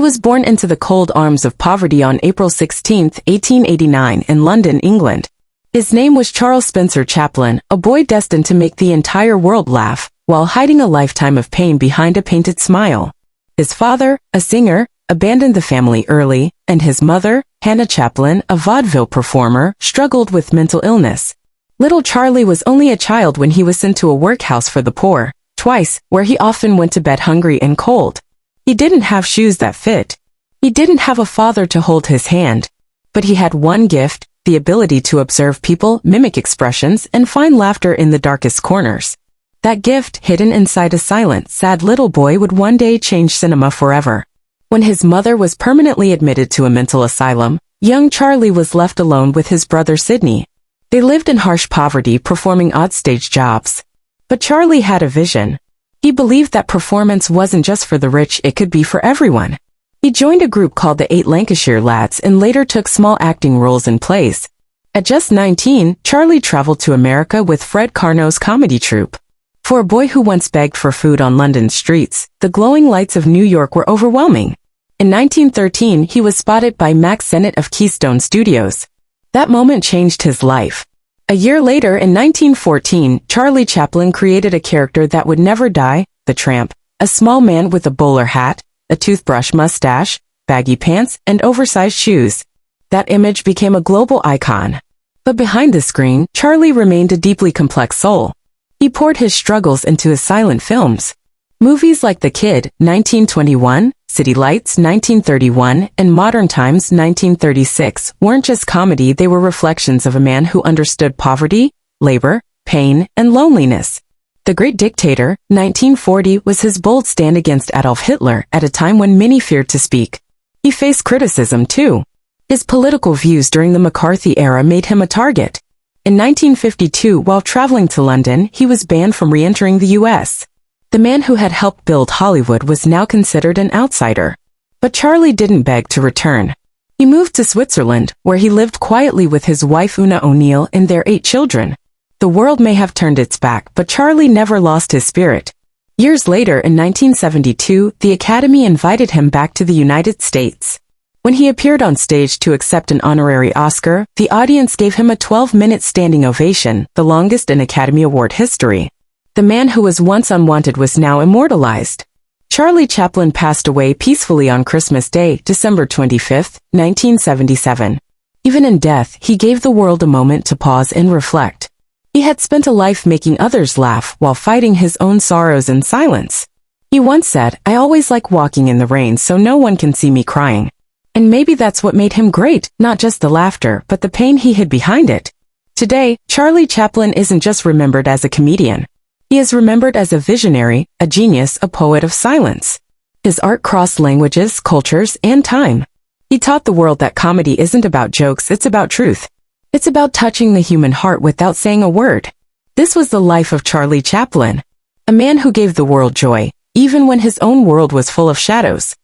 was born into the cold arms of poverty on April 16, 1889 in London, England. His name was Charles Spencer Chaplin, a boy destined to make the entire world laugh, while hiding a lifetime of pain behind a painted smile. His father, a singer, abandoned the family early, and his mother, Hannah Chaplin, a vaudeville performer, struggled with mental illness. Little Charlie was only a child when he was sent to a workhouse for the poor, twice, where he often went to bed hungry and cold. He didn't have shoes that fit. He didn't have a father to hold his hand. But he had one gift, the ability to observe people, mimic expressions, and find laughter in the darkest corners. That gift, hidden inside a silent, sad little boy, would one day change cinema forever. When his mother was permanently admitted to a mental asylum, young Charlie was left alone with his brother Sidney. They lived in harsh poverty, performing odd stage jobs. But Charlie had a vision. He believed that performance wasn't just for the rich, it could be for everyone. He joined a group called the 8 Lancashire Lads and later took small acting roles in plays. At just 19, Charlie traveled to America with Fred Carnot's comedy troupe. For a boy who once begged for food on London streets, the glowing lights of New York were overwhelming. In 1913, he was spotted by Max Sennett of Keystone Studios. That moment changed his life. A year later, in 1914, Charlie Chaplin created a character that would never die, the Tramp, a small man with a bowler hat, a toothbrush mustache, baggy pants, and oversized shoes. That image became a global icon. But behind the screen, Charlie remained a deeply complex soul. He poured his struggles into his silent films. Movies like The Kid, 1921, City Lights, 1931, and Modern Times, 1936, weren't just comedy, they were reflections of a man who understood poverty, labor, pain, and loneliness. The Great Dictator, 1940, was his bold stand against Adolf Hitler at a time when many feared to speak. He faced criticism, too. His political views during the McCarthy era made him a target. In 1952, while traveling to London, he was banned from re-entering the U.S. The man who had helped build Hollywood was now considered an outsider. But Charlie didn't beg to return. He moved to Switzerland, where he lived quietly with his wife Una O'Neill and their 8 children. The world may have turned its back, but Charlie never lost his spirit. Years later, in 1972, the Academy invited him back to the United States. When he appeared on stage to accept an honorary Oscar, the audience gave him a 12-minute standing ovation, the longest in Academy Award history. The man who was once unwanted was now immortalized. Charlie Chaplin passed away peacefully on Christmas Day, December 25, 1977. Even in death, he gave the world a moment to pause and reflect. He had spent a life making others laugh while fighting his own sorrows in silence. He once said, "I always like walking in the rain so no one can see me crying." And maybe that's what made him great, not just the laughter, but the pain he hid behind it. Today, Charlie Chaplin isn't just remembered as a comedian. He is remembered as a visionary, a genius, a poet of silence. His art crossed languages, cultures, and time. He taught the world that comedy isn't about jokes, it's about truth. It's about touching the human heart without saying a word. This was the life of Charlie Chaplin, a man who gave the world joy, even when his own world was full of shadows.